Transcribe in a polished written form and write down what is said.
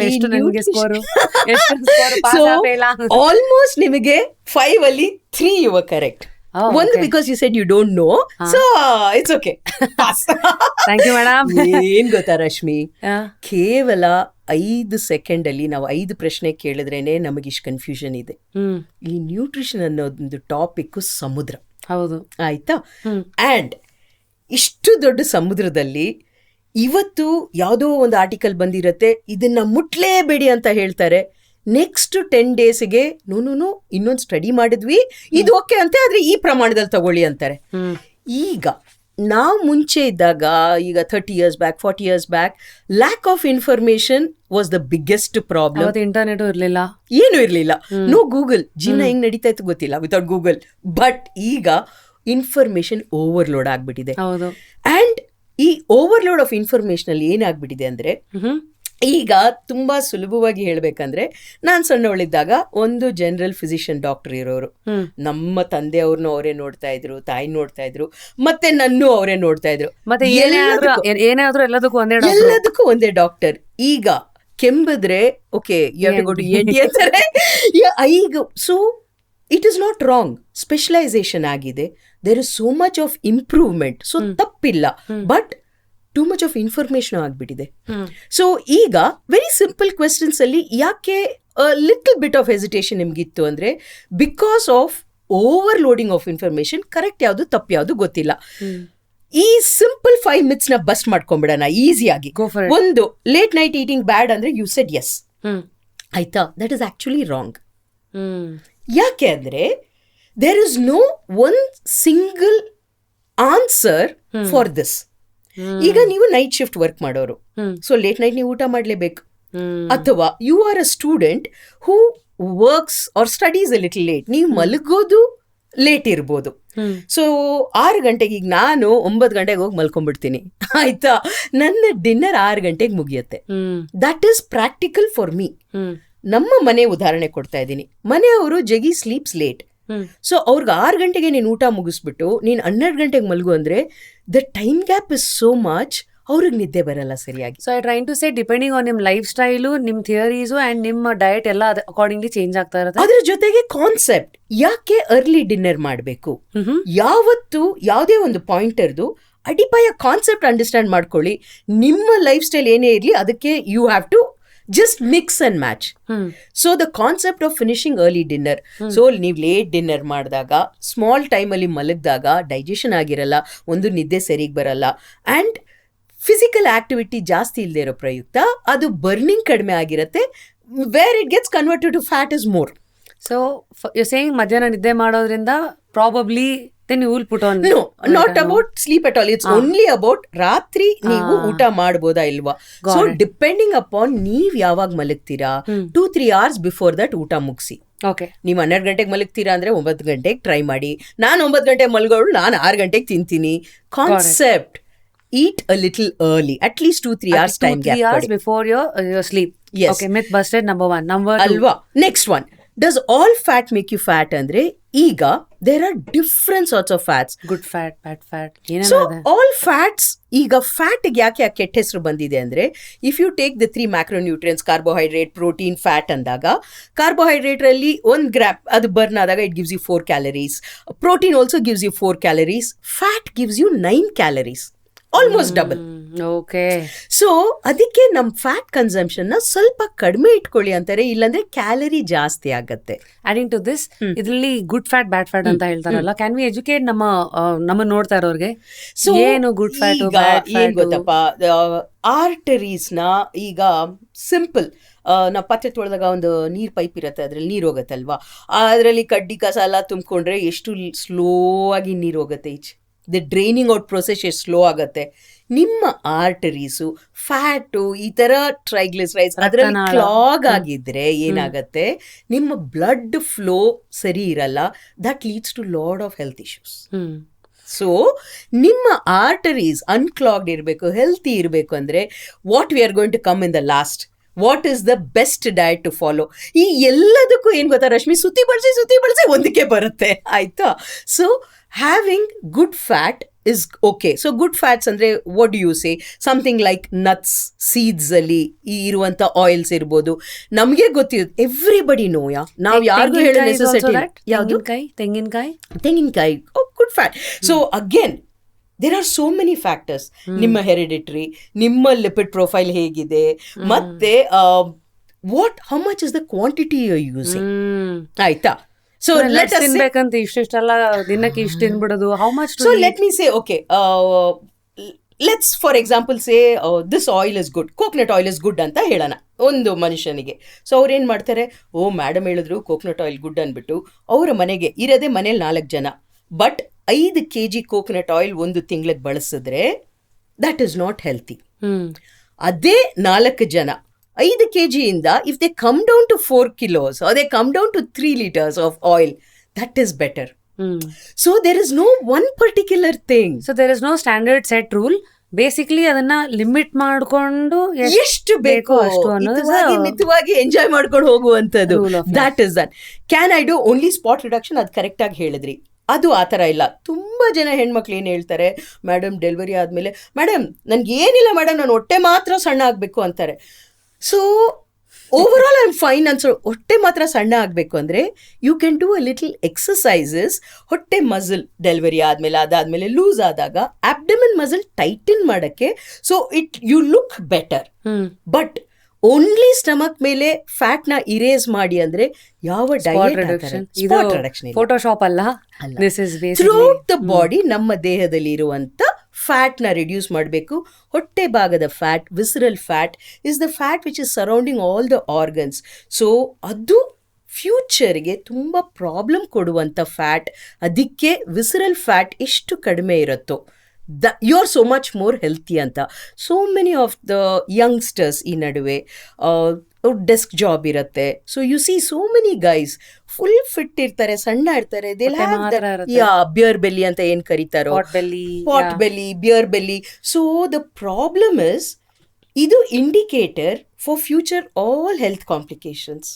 ಅಲ್ಲಿ ಎಷ್ಟು ನನಗೆ ಸ್ಕೋರ್ ಎಷ್ಟು ಸ್ಕೋರ್ ಪಾಸ್ So, ಆಗಲಿಲ್ಲ almost ನಿಮಗೆ 5 ಅಲ್ಲಿ 3 you were correct. ಒಂದು because you said you don't know, so it's okay. Pass. Thank you madam. ಏನ್ ಗೊತ್ತಾ ರಶ್ಮಿ, ಕೇವಲ 5 ಸೆಕೆಂಡ್ ಅಲ್ಲಿ ನಾವು 5 ಪ್ರಶ್ನೆ ಕೇಳಿದ್ರೇನೆ ನಮಗಿಷ್ಟು ಕನ್ಫ್ಯೂಷನ್ ಇದೆ. ಈ ನ್ಯೂಟ್ರಿಷನ್ ಅನ್ನೋದೊಂದು ಟಾಪಿಕ್ ಸಮುದ್ರ, ಹೌದು ಆಯ್ತಾ? ಅಂಡ್ ಇಷ್ಟು ದೊಡ್ಡ ಸಮುದ್ರದಲ್ಲಿ ಇವತ್ತು ಯಾವುದೋ ಒಂದು ಆರ್ಟಿಕಲ್ ಬಂದಿರತ್ತೆ, ಇದನ್ನ ಮುಟ್ಲೇಬೇಡಿ ಅಂತ ಹೇಳ್ತಾರೆ. ನೆಕ್ಸ್ಟ್ 10 ಡೇಸ್ಗೆ ನೋ ಇನ್ನೊಂದು ಸ್ಟಡಿ ಮಾಡಿದ್ವಿ, ಇದು ಓಕೆ ಅಂತೆ, ಆದ್ರೆ ಈ ಪ್ರಮಾಣದಲ್ಲಿ ತಗೊಳ್ಳಿ ಅಂತಾರೆ. ಈಗ ನಾವು ಮುಂಚೆ ಇದ್ದಾಗ, ಈಗ 30 years back 40 years back, lack of information was the biggest problem. Internet ಇರ್ಲಿಲ್ಲ, ಏನು ಇರಲಿಲ್ಲ, ನೋ ಗೂಗಲ್. ಜೀವನ ಹೆಂಗ್ ನಡೀತಾ ಇತ್ತು ಗೊತ್ತಿಲ್ಲ ವಿತೌಟ್ ಗೂಗಲ್. ಬಟ್ ಈಗ ಇನ್ಫಾರ್ಮೇಶನ್ ಓವರ್ಲೋಡ್ ಆಗ್ಬಿಟ್ಟಿದೆ. ಅಂಡ್ ಈ ಓವರ್ಲೋಡ್ ಆಫ್ ಇನ್ಫಾರ್ಮೇಶನ್ ಅಲ್ಲಿ ಏನಾಗ್ಬಿಟ್ಟಿದೆ ಅಂದ್ರೆ, ಈಗ ತುಂಬಾ ಸುಲಭವಾಗಿ ಹೇಳ್ಬೇಕಂದ್ರೆ, ನಾನ್ ಸಣ್ಣವಳಿದ್ದಾಗ ಒಂದು ಜನರಲ್ ಫಿಸಿಷಿಯನ್ ಡಾಕ್ಟರ್ ಇರೋರು, ನಮ್ಮ ತಂದೆಯವ್ರನ್ನ ಅವರೇ ನೋಡ್ತಾ ಇದ್ರು, ತಾಯಿ ನೋಡ್ತಾ ಇದ್ರು, ಮತ್ತೆ ನನ್ನೂ ಅವರೇ ನೋಡ್ತಾ ಇದ್ರು. ಮತ್ತೆ ಎಲ್ಲದಕ್ಕೂ ಒಂದೇ ಡಾಕ್ಟರ್. ಈಗ ಕೆಂಬಿದ್ರೆ okay you have to go to ENT ಅಂತಾರೆ. ಈಗ so it is not wrong, specialisation ಆಗಿದೆ, there is so much of improvement, so ತಪ್ಪಿಲ್ಲ. But too much of information ಆಗ್ಬಿಟ್ಟಿದೆ. ಸೊ ಈಗ ವೆರಿ ಸಿಂಪಲ್ ಕ್ವೆಶನ್ಸ್ ಅಲ್ಲಿ ಯಾಕೆ ಲಿಟಲ್ ಬಿಟ್ ಆಫ್ ಹೆಸಿಟೇಷನ್ ನಿಮ್ಗಿತ್ತು ಅಂದ್ರೆ, because of overloading of information. Correct ಯಾವುದು ತಪ್ಪು ಯಾವುದು ಗೊತ್ತಿಲ್ಲ. ಈ ಸಿಂಪಲ್ 5 myths ನ ಬಸ್ಟ್ ಮಾಡ್ಕೊಂಡ್ಬಿಡೋಣ ಈಸಿಯಾಗಿ. ಒಂದು, ಲೇಟ್ ನೈಟ್ ಈಟಿಂಗ್ ಬ್ಯಾಡ್ ಅಂದ್ರೆ ಯು ಸೆಡ್ ಎಸ್, ಆಯ್ತಾ? That is actually wrong. ಯಾಕೆ ಅಂದ್ರೆ there is no one single answer for this. ಈಗ ನೀವು ನೈಟ್ ಶಿಫ್ಟ್ ವರ್ಕ್ ಮಾಡೋರು, ಸೊ ಲೇಟ್ ನೈಟ್ ನೀವು ಊಟ ಮಾಡಲೇಬೇಕು. ಅಥವಾ you are a student who works or studies a little late, ನೀವು ಮಲಗೋದು ಲೇಟ್ ಇರ್ಬೋದು. ಸೊ 6 ಗಂಟೆಗೆ, ಈಗ ನಾನು 9 ಗಂಟೆಗೆ ಹೋಗಿ ಮಲ್ಕೊಂಡ್ಬಿಡ್ತೀನಿ, ಆಯ್ತಾ? ನನ್ನ ಡಿನ್ನರ್ 6 ಗಂಟೆಗೆ ಮುಗಿಯುತ್ತೆ. That is practical for me. ನಮ್ಮ ಮನೆ ಉದಾಹರಣೆ ಕೊಡ್ತಾ ಇದ್ದೀನಿ. ಮನೆಯವರು ಜಗಿ ಸ್ಲೀಪ್ಸ್ ಲೇಟ್, ಸೊ ಅವ್ರಿಗೆ 6 ಗಂಟೆಗೆ ನೀನು ಊಟ ಮುಗಿಸ್ಬಿಟ್ಟು ನೀನು 12 ಗಂಟೆಗೆ ಮಲ್ಗು ಅಂದ್ರೆ the time gap is so much, ಅವ್ರಿಗೆ ನಿದ್ದೆ ಬರಲ್ಲ ಸರಿಯಾಗಿ. So I trying to say depending on ನಿಮ್ ಲೈಫ್ ಸ್ಟೈಲು, ನಿಮ್ ಥಿಯರೀಸು ಅಂಡ್ ನಿಮ್ಮ ಡಯಟ್ ಎಲ್ಲ ಅಕಾರ್ಡಿಂಗ್ಲಿ ಚೇಂಜ್ ಆಗ್ತಾ ಇರುತ್ತೆ. ಅದ್ರ ಜೊತೆಗೆ ಕಾನ್ಸೆಪ್ಟ್, ಯಾಕೆ ಅರ್ಲಿ ಡಿನ್ನರ್ ಮಾಡಬೇಕು, ಯಾವತ್ತು ಯಾವುದೇ ಒಂದು ಪಾಯಿಂಟರ್ದು ಅಡಿಪಾಯ ಕಾನ್ಸೆಪ್ಟ್ ಅಂಡರ್ಸ್ಟ್ಯಾಂಡ್ ಮಾಡ್ಕೊಳ್ಳಿ. ನಿಮ್ಮ ಲೈಫ್ ಸ್ಟೈಲ್ ಏನೇ ಇರಲಿ ಅದಕ್ಕೆ you have to just mix and match. So the concept of finishing early dinner, so ನೀವು ಲೇಟ್ ಡಿನ್ನರ್ ಮಾಡಿದಾಗ ಸ್ಮಾಲ್ ಟೈಮಲ್ಲಿ ಮಲಗಿದಾಗ ಡೈಜೆಷನ್ ಆಗಿರಲ್ಲ, ಒಂದು ನಿದ್ದೆ ಸರಿಗೆ ಬರಲ್ಲ, ಆ್ಯಂಡ್ ಫಿಸಿಕಲ್ ಆಕ್ಟಿವಿಟಿ ಜಾಸ್ತಿ ಇಲ್ಲದೆ ಇರೋ ಪ್ರಯುಕ್ತ ಅದು ಬರ್ನಿಂಗ್ ಕಡಿಮೆ ಆಗಿರುತ್ತೆ, where it gets converted to fat is more. So you saying ಮಧ್ಯಾಹ್ನ ನಿದ್ದೆ ಮಾಡೋದ್ರಿಂದ probably then you will put on. No, not about sleep at all. It's only about ರಾತ್ರಿ ನೀವು ಊಟ ಮಾಡ್ಬೋದಾ ಇಲ್ವಾ. ಸೊ ಡಿಪೆಂಡಿಂಗ್ ಅಪಾನ್ ನೀವ್ ಯಾವಾಗ ಮಲಗ್ತೀರಾ, 2-3 hours ಬಿಫೋರ್ ದಟ್ ಊಟ ಮುಗಿಸಿ. ಓಕೆ, ನೀವು 12 ಗಂಟೆಗೆ ಮಲಗ್ತೀರಾ ಅಂದ್ರೆ 9 ಗಂಟೆಗೆ ಟ್ರೈ ಮಾಡಿ. ನಾನು 9 ಗಂಟೆಗೆ ಮಲ್ಗೋಳು, ನಾನು 6 ಗಂಟೆಗೆ ತಿಂತೀನಿ. Concept, eat a little early, at least 2-3 hours time gap. 2-3 hours before your sleep. Yes. Okay, myth busted number 1. Number 2. Alva. Next one. Does all fat make you fat andre? ಈಗ there are different sorts of fats. Good fat, bad fat. So all fats, ಈಗ ಫ್ಯಾಟ್ಗೆ ಯಾಕೆ ಕೆಟ್ಟ ಹೆಸರು ಬಂದಿದೆ ಅಂದ್ರೆ, if you take the 3 macronutrients, carbohydrate, protein, fat ಅಂದಾಗ, carbohydrate ಅಲ್ಲಿ 1 gram ಅದು ಬರ್ನ್ ಆದಾಗ it gives you 4 calories. Protein also gives you 4 calories. Fat gives you 9 calories. Almost double. Okay, so ಅದಕ್ಕೆ ನಮ್ಮ ಫ್ಯಾಟ್ ಕನ್ಸಂಪ್ಷನ್ ನ ಸ್ವಲ್ಪ ಕಡಿಮೆ ಇಟ್ಕೊಳ್ಳಿ ಅಂತಾರೆ, ಇಲ್ಲಾಂದ್ರೆ ಕ್ಯಾಲರಿ ಜಾಸ್ತಿ ಆಗತ್ತೆ. ಆಡಿಂಗ್ ಟು ದಿಸ್, ಇದರಲ್ಲಿ ಗುಡ್ ಫ್ಯಾಟ್ ಬ್ಯಾಡ್ ಫ್ಯಾಟ್ ಅಂತ ಹೇಳ್ತಾರಲ್ಲ, ಕ್ಯಾನ್ ವಿ ಎಜುಕೇಟ್ ನಮ್ಮ ನೋಡ್ತಾ ಇರೋರಿಗೆ? ಸೊ ಏನು ಗುಡ್ ಫ್ಯಾಟ್ ಬ್ಯಾಡ್ ಫ್ಯಾಟ್? ಏನ್ ಗೊತ್ತಪ್ಪ, ಆರ್ಟರೀಸ್ ನ ಈಗ ಸಿಂಪಲ್, ನಾವು ಪಾತ್ರೆ ತೊಳೆದಾಗ ಒಂದು ನೀರ್ ಪೈಪ್ ಇರುತ್ತೆ, ಅದ್ರಲ್ಲಿ ನೀರು ಹೋಗತ್ತಲ್ವಾ, ಅದರಲ್ಲಿ ಕಡ್ಡಿ ಕಸ ಎಲ್ಲ ತುಂಬಿಕೊಂಡ್ರೆ ಎಷ್ಟು ಸ್ಲೋ ಆಗಿ ನೀರು ಹೋಗುತ್ತೆ ಈಚೆ. ದ ಡ್ರೈನಿಂಗ್ ಔಟ್ ಪ್ರೊಸೆಸ್ ಎಷ್ಟು ಸ್ಲೋ ಆಗುತ್ತೆ. ನಿಮ್ಮ ಆರ್ಟರೀಸು ಫ್ಯಾಟು ಈ ಥರ ಟ್ರೈಗ್ಲಿಸರೈಡ್ಸ್ ಅದರಲ್ಲಿ ಕ್ಲಾಗ್ ಆಗಿದ್ರೆ ಏನಾಗುತ್ತೆ, ನಿಮ್ಮ ಬ್ಲಡ್ ಫ್ಲೋ ಸರಿ ಇರಲ್ಲ. That leads to lot of health issues. So ನಿಮ್ಮ ಆರ್ಟರೀಸ್ ಅನ್ಕ್ಲಾಗ್ಡ್ ಇರಬೇಕು, ಹೆಲ್ತಿ ಇರಬೇಕು ಅಂದರೆ what we are going to come in the last. What is the best diet to follow? ಈ ಎಲ್ಲದಕ್ಕೂ ಏನು ಗೊತ್ತಾ ರಶ್ಮಿ, ಸುತ್ತಿ ಬಳಸಿ ಒಂದಕ್ಕೆ ಬರುತ್ತೆ, ಆಯ್ತಾ? So having good fat is okay. So good fats ಅಂದ್ರೆ what do you say? Something like nuts, seeds ಅಲ್ಲಿ ಈ ಇರುವಂತ ಆಯಿಲ್ಸ್ ಇರ್ಬೋದು. ನಮಗೆ ಗೊತ್ತಿರೋದು ಎವ್ರಿಬಡಿ ನೋಯಾ, ನಾವು ಯಾರಿಗೂ ಹೇಳೋ ನೆಸೆಸಿಟಿ. ಯಾವುದು? ತೆಂಗಿನಕಾಯಿ good fat. So again there are so many factors. ನಿಮ್ಮ ಹೆರಿಡಿಟರಿ, ನಿಮ್ಮ ಲಿಪಿಡ್ ಪ್ರೊಫೈಲ್ ಹೇಗಿದೆ, ಮತ್ತೆ how much is the quantity you using, ಆಯ್ತಾ? So let us ತಿನ್ಬೇಕಂತ ಇಷ್ಟೆಲ್ಲ ದಿನಕ್ಕೆ ಇಷ್ಟು ತಿನ್ಬಿಡೋದು, how much? So let me say, okay, let's for example say this oil is good, coconut oil is good ಅಂತ ಹೇಳೋಣ ಒಂದು ಮನುಷ್ಯನಿಗೆ. ಸೊ ಅವ್ರು ಏನು ಮಾಡ್ತಾರೆ, ಮೇಡಮ್ ಹೇಳಿದ್ರು ಕೋಕೋನಟ್ ಆಯಿಲ್ ಗುಡ್ ಅಂದ್ಬಿಟ್ಟು ಅವರ ಮನೆಗೆ ಇರೋದೇ ಮನೇಲಿ 4 ಜನ, ಬಟ್ 5 kg ಕೋಕೋನಟ್ ಆಯಿಲ್ ಒಂದು ತಿಂಗಳಿಗೆ ಬಳಸಿದ್ರೆ ದಟ್ ಈಸ್ ನಾಟ್ ಹೆಲ್ತಿ. ಅದೇ 4 ಜನ 5 kg ಇಂದ if they come down to 4 kilos or they come down to 3 liters of oil, that is better. So there is no one particular thing. So there is no standard set rule. Basically ಅದನ್ನ limit ಮಾಡ್ಕೊಂಡು ಎಷ್ಟು ಬೇಕೋ ಅಷ್ಟು ಮಿತವಾಗಿ enjoy ಮಾಡ್ಕೊಂಡು ಹೋಗುವಂಥದ್ದು. That is that. Can I do only spot reduction? ಅದು correct ಆಗಿ ಹೇಳಿದ್ರಿ. ಅದು ಆ ಥರ ಇಲ್ಲ. ತುಂಬ ಜನ ಹೆಣ್ಮಕ್ಳು ಏನು ಹೇಳ್ತಾರೆ, ಮೇಡಮ್ ಡೆಲಿವರಿ ಆದಮೇಲೆ ಮೇಡಮ್ ನನಗೆ ಏನಿಲ್ಲ ಮೇಡಮ್, ನಾನು ಹೊಟ್ಟೆ ಮಾತ್ರ ಸಣ್ಣ ಆಗಬೇಕು ಅಂತಾರೆ. So over all I am fine ಅನ್ಸೋ. ಹೊಟ್ಟೆ ಮಾತ್ರ ಸಣ್ಣ ಆಗಬೇಕು ಅಂದರೆ you can do a little exercises. ಹೊಟ್ಟೆ ಮಸಲ್ ಡೆಲಿವರಿ ಆದಮೇಲೆ ಅದಾದಮೇಲೆ ಲೂಸ್ ಆದಾಗ ಅಬ್ಡಮನ್ ಮಸಲ್ ಟೈಟನ್ ಮಾಡೋಕ್ಕೆ, so you look better. But only stomach ಮೇಲೆ ಫ್ಯಾಟ್ ನ ಇರೇಸ್ ಮಾಡಿ ಅಂದ್ರೆ ಯಾವ ಡಯಟ್? ಫೋಟೋಶಾಪ್ ಅಲ್ಲ, ಥ್ರೂಔಟ್ ದ ಬಾಡಿ ನಮ್ಮ ದೇಹದಲ್ಲಿ ಇರುವಂತ ಫ್ಯಾಟ್ ನ ರಿಡ್ಯೂಸ್ ಮಾಡಬೇಕು. ಹೊಟ್ಟೆ ಭಾಗದ fat, visceral fat, is the fat which is surrounding all the organs. So ಅದು ಫ್ಯೂಚರ್ಗೆ ತುಂಬ ಪ್ರಾಬ್ಲಮ್ ಕೊಡುವಂಥ ಫ್ಯಾಟ್. ಅದಕ್ಕೆ ವಿಸರಲ್ ಫ್ಯಾಟ್ ಎಷ್ಟು ಕಡಿಮೆ ಇರುತ್ತೋ you are so much more healthy ಅಂತ. So many of the youngsters ಈ ನಡುವೆ ಡೆಸ್ಕ್ ಜಾಬ್ ಇರುತ್ತೆ. So you see so many guys full fit ಇರ್ತಾರೆ, ಸಣ್ಣ ಇರ್ತಾರೆ. ಬಿಯರ್ ಬೆಲ್ಲಿ ಅಂತ ಏನ್ ಕರೀತಾರೋ, pot belly, beer belly. So the problem is ಇದು indicator for future all health complications.